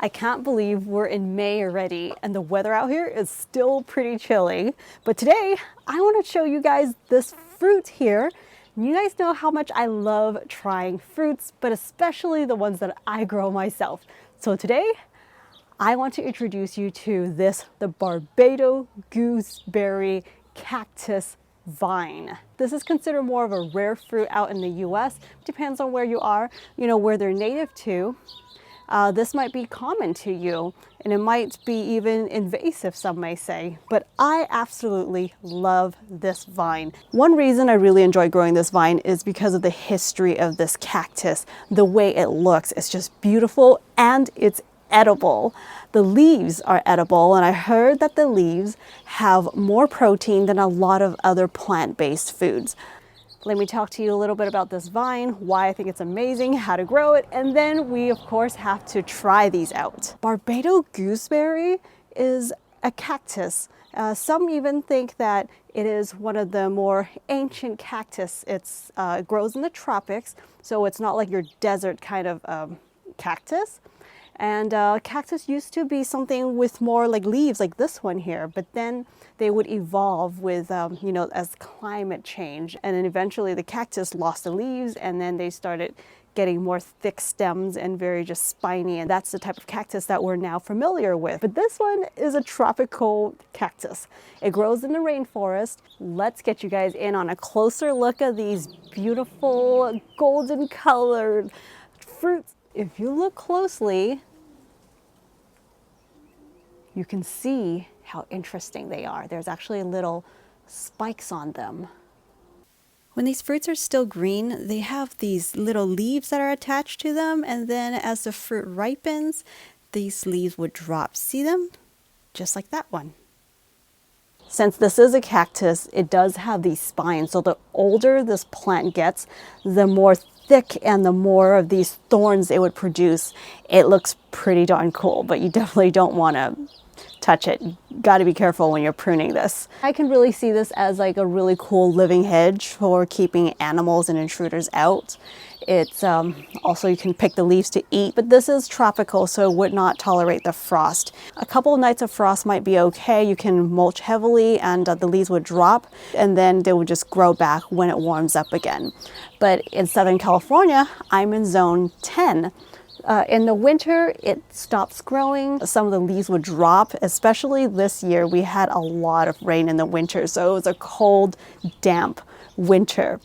I can't believe we're in May already and the weather out here is still pretty chilly. But today I want to show you guys this fruit here. You guys know how much I love trying fruits, but especially the ones that I grow myself. So today I want to introduce you to the Barbados Gooseberry cactus vine. This is considered more of a rare fruit out in the US. Depends on where you are, where they're native to. This might be common to you, and it might be even invasive, some may say, but I absolutely love this vine. One reason I really enjoy growing this vine is because of the history of this cactus. The way it looks, it's just beautiful and it's edible. The leaves are edible, and I heard that the leaves have more protein than a lot of other plant-based foods. Let me talk to you a little bit about this vine, why I think it's amazing, how to grow it, and then we of course have to try these out. Barbados gooseberry is a cactus. Some even think that it is one of the more ancient cactus. It grows in the tropics, so it's not like your desert kind of cactus. And cactus used to be something with more like leaves like this one here, but then they would evolve with, as climate change. And then eventually the cactus lost the leaves, and then they started getting more thick stems and very just spiny. And that's the type of cactus that we're now familiar with. But this one is a tropical cactus. It grows in the rainforest. Let's get you guys in on a closer look at these beautiful golden colored fruits. If you look closely, you can see how interesting they are. There's actually little spikes on them. When these fruits are still green, they have these little leaves that are attached to them, and then as the fruit ripens, these leaves would drop. See them? Just like that one. Since this is a cactus, it does have these spines, so the older this plant gets, the more thick and the more of these thorns it would produce. It looks pretty darn cool, but you definitely don't want to touch it. You got to be careful when you're pruning this. I can really see this as like a really cool living hedge for keeping animals and intruders out. It's also, you can pick the leaves to eat, but this is tropical, so it would not tolerate the frost. A couple of nights of frost might be okay. You can mulch heavily and the leaves would drop, and then they would just grow back when it warms up again. But in Southern California, I'm in zone 10. In the winter, it stops growing. Some of the leaves would drop, especially this year. We had a lot of rain in the winter, so it was a cold, damp winter.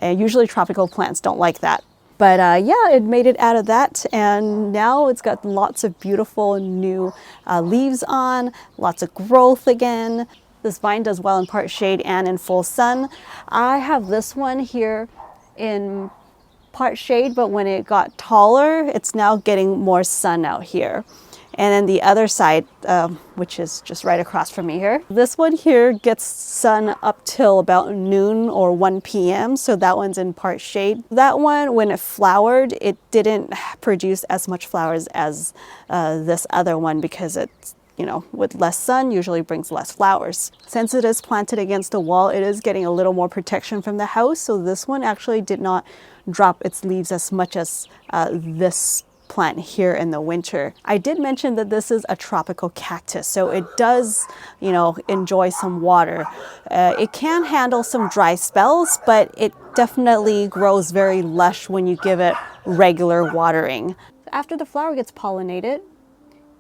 Usually tropical plants don't like that. But yeah, it made it out of that, and now it's got lots of beautiful new leaves on, lots of growth again. This vine does well in part shade and in full sun. I have this one here in part shade, but when it got taller, it's now getting more sun out here. And then the other side, which is just right across from me here, this one here gets sun up till about noon or 1 p.m. So that one's in part shade. That one, when it flowered, it didn't produce as much flowers as this other one because it's, with less sun usually brings less flowers. Since it is planted against a wall, it is getting a little more protection from the house. So this one actually did not drop its leaves as much as this plant here in the winter. I did mention that this is a tropical cactus, so it does, enjoy some water. It can handle some dry spells, but it definitely grows very lush when you give it regular watering. After the flower gets pollinated,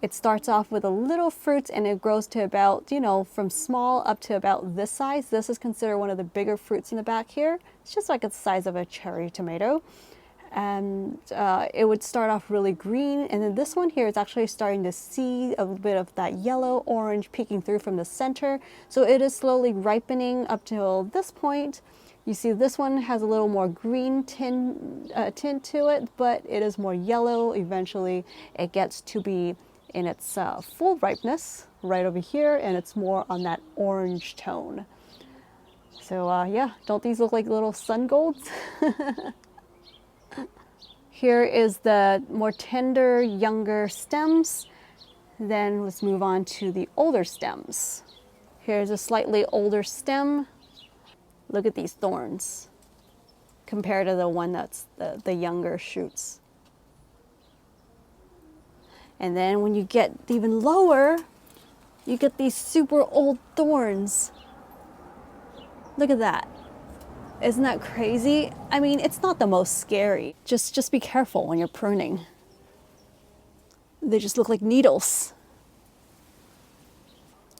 it starts off with a little fruit and it grows to about, from small up to about this size. This is considered one of the bigger fruits in the back here. It's just like the size of a cherry tomato. And it would start off really green, and then this one here is actually starting to see a bit of that yellow orange peeking through from the center. So it is slowly ripening up till this point. You see this one has a little more green tint to it, but it is more yellow. Eventually it gets to be in its full ripeness right over here, and it's more on that orange tone. So yeah, don't these look like little sun golds? Here is the more tender, younger stems. Then let's move on to the older stems. Here's a slightly older stem. Look at these thorns compared to the one that's the younger shoots. And then when you get even lower, you get these super old thorns. Look at that. Isn't that crazy? I mean, it's not the most scary. Just be careful when you're pruning. They just look like needles.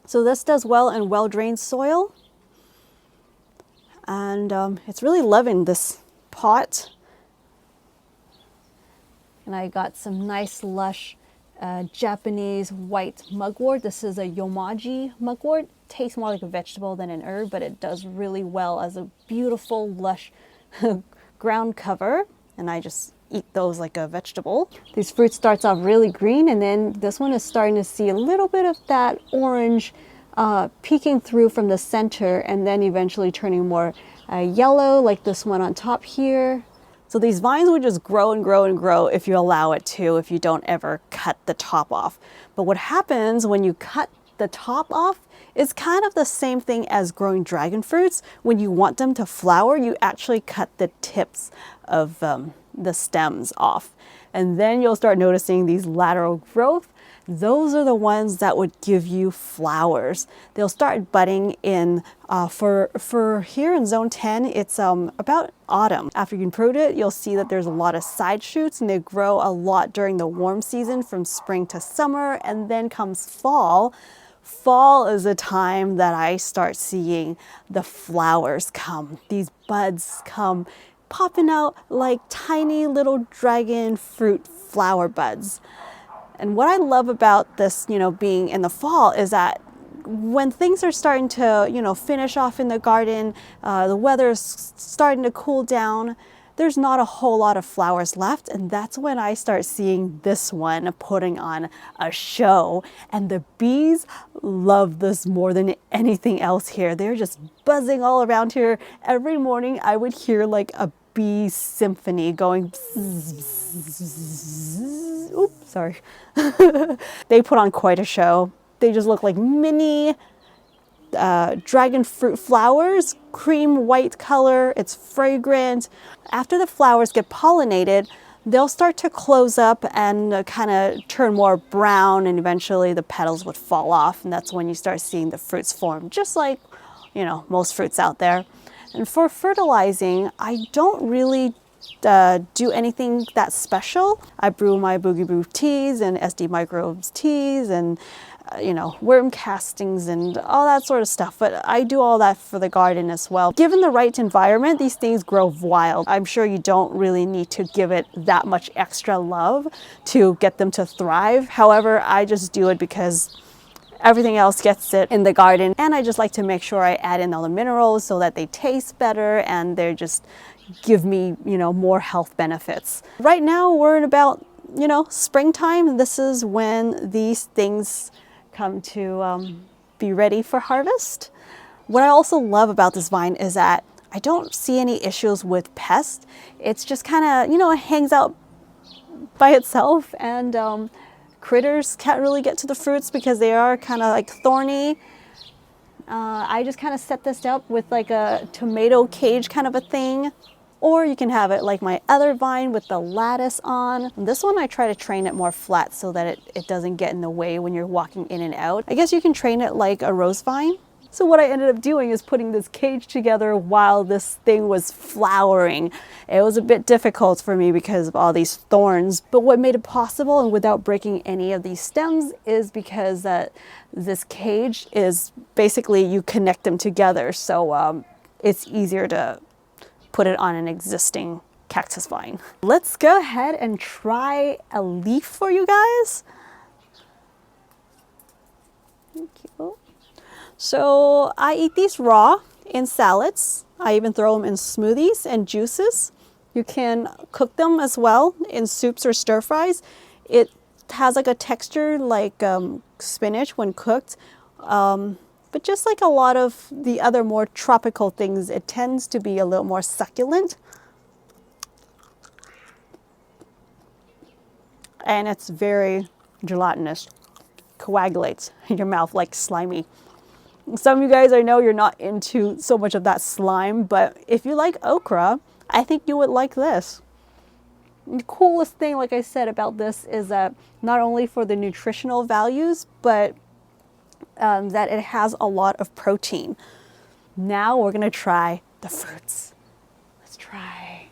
So this does well in well-drained soil. And it's really loving this pot. And I got some nice lush Japanese white mugwort. This is a yomaji mugwort. Tastes more like a vegetable than an herb, but it does really well as a beautiful lush ground cover. And I just eat those like a vegetable. These fruits starts off really green, and then this one is starting to see a little bit of that orange peeking through from the center, and then eventually turning more yellow, like this one on top here. So these vines would just grow and grow and grow if you allow it to, if you don't ever cut the top off. But what happens when you cut the top off is kind of the same thing as growing dragon fruits. When you want them to flower, you actually cut the tips of the stems off. And then you'll start noticing these lateral growth. Those are the ones that would give you flowers. They'll start budding in, for here in zone 10, it's about autumn. After you prune it, you'll see that there's a lot of side shoots, and they grow a lot during the warm season from spring to summer, and then comes fall. Fall is a time that I start seeing the flowers come. These buds come popping out like tiny little dragon fruit flower buds. And what I love about this, being in the fall is that when things are starting to, finish off in the garden, the weather's starting to cool down, there's not a whole lot of flowers left. And that's when I start seeing this one putting on a show. And the bees love this more than anything else here. They're just buzzing all around here. Every morning I would hear like a bee symphony going bzz, bzz, bzz. Oops, sorry. They put on quite a show. They just look like mini dragon fruit flowers, cream white color. It's fragrant. After the flowers get pollinated, they'll start to close up and kind of turn more brown, and eventually the petals would fall off, and that's when you start seeing the fruits form, just like most fruits out there. And for fertilizing, I don't really do anything that special. I brew my Boogie Brew teas and SD microbes teas and worm castings and all that sort of stuff. But I do all that for the garden as well. Given the right environment, these things grow wild. I'm sure you don't really need to give it that much extra love to get them to thrive. However, I just do it because everything else gets it in the garden, and I just like to make sure I add in all the minerals so that they taste better and they just give me, more health benefits. Right now we're in about, springtime. This is when these things come to be ready for harvest. What I also love about this vine is that I don't see any issues with pests. It's just kind of, it hangs out by itself, and critters can't really get to the fruits because they are kind of like thorny. I just kind of set this up with like a tomato cage kind of a thing. Or you can have it like my other vine with the lattice on. This one I try to train it more flat so that it doesn't get in the way when you're walking in and out. I guess you can train it like a rose vine. So what I ended up doing is putting this cage together while this thing was flowering. It was a bit difficult for me because of all these thorns, but what made it possible and without breaking any of these stems is because this cage is basically, you connect them together. So it's easier to put it on an existing cactus vine. Let's go ahead and try a leaf for you guys. Thank you. So I eat these raw in salads. I even throw them in smoothies and juices. You can cook them as well in soups or stir fries. It has like a texture like spinach when cooked. But just like a lot of the other more tropical things, it tends to be a little more succulent. And it's very gelatinous. Coagulates in your mouth like slimy. Some of you guys, I know you're not into so much of that slime, but if you like okra, I think you would like this. The coolest thing, like I said, about this is that not only for the nutritional values, but that it has a lot of protein. Now we're gonna try the fruits. Let's try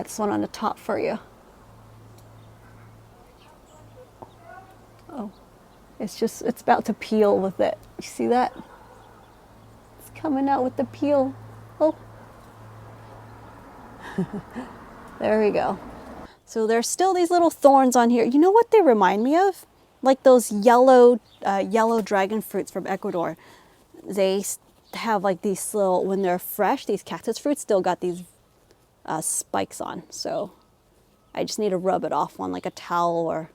this one on the top for you. Oh, it's about to peel with it. You see that? It's coming out with the peel. Oh. There we go. So there's still these little thorns on here. You know what they remind me of? Like those yellow dragon fruits from Ecuador. They have like these little, when they're fresh, these cactus fruits still got these spikes on. So I just need to rub it off on like a towel or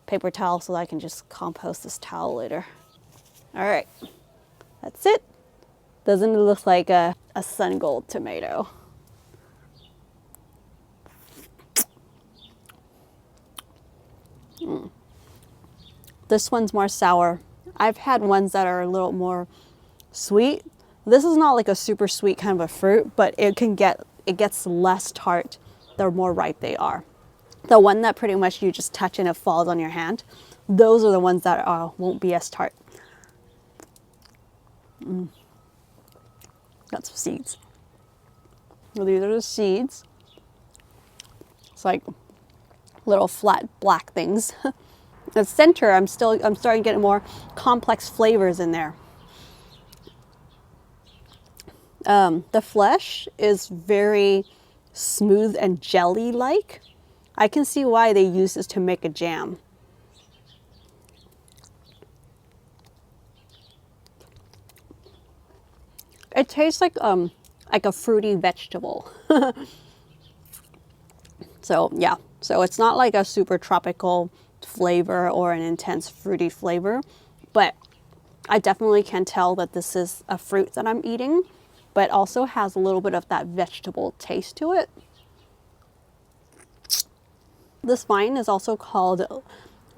paper towel so that I can just compost this towel later. All right, that's it. Doesn't it look like a sun gold tomato? This one's more sour. I've had ones that are a little more sweet. This is not like a super sweet kind of a fruit, but it gets less tart the more ripe they are. The one that pretty much you just touch and it falls on your hand, those are the ones that won't be as tart. Got some seeds. Well, these are the seeds. It's like little flat black things. The center, I'm starting to get more complex flavors in there. The flesh is very smooth and jelly-like. I can see why they use this to make a jam. It tastes like a fruity vegetable. So yeah, so it's not like a super tropical flavor or an intense fruity flavor, but I definitely can tell that this is a fruit that I'm eating, but also has a little bit of that vegetable taste to it. This vine is also called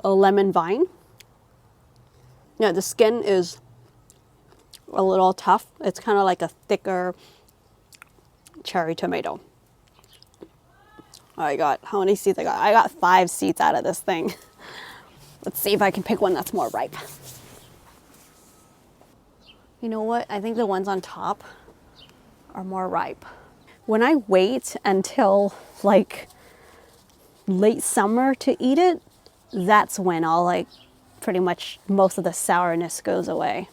a lemon vine. Yeah, the skin is a little tough. It's kind of like a thicker cherry tomato. I got, how many seeds I got? I got 5 seeds out of this thing. Let's see if I can pick one that's more ripe. You know what? I think the ones on top are more ripe. When I wait until like late summer to eat it, that's when I'll like pretty much most of the sourness goes away.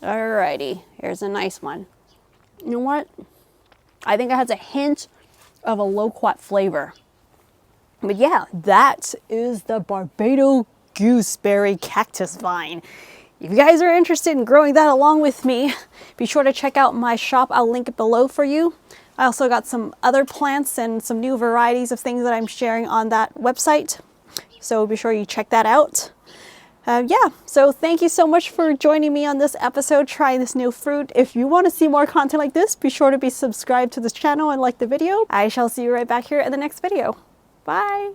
Alrighty, here's a nice one. You know what? I think it has a hint of a loquat flavor. But yeah, that is the Barbados Gooseberry cactus vine. If you guys are interested in growing that along with me, be sure to check out my shop. I'll link it below for you. I also got some other plants and some new varieties of things that I'm sharing on that website. So be sure you check that out. Yeah, so thank you so much for joining me on this episode, trying this new fruit. If you want to see more content like this, be sure to be subscribed to this channel and like the video. I shall see you right back here in the next video. Bye.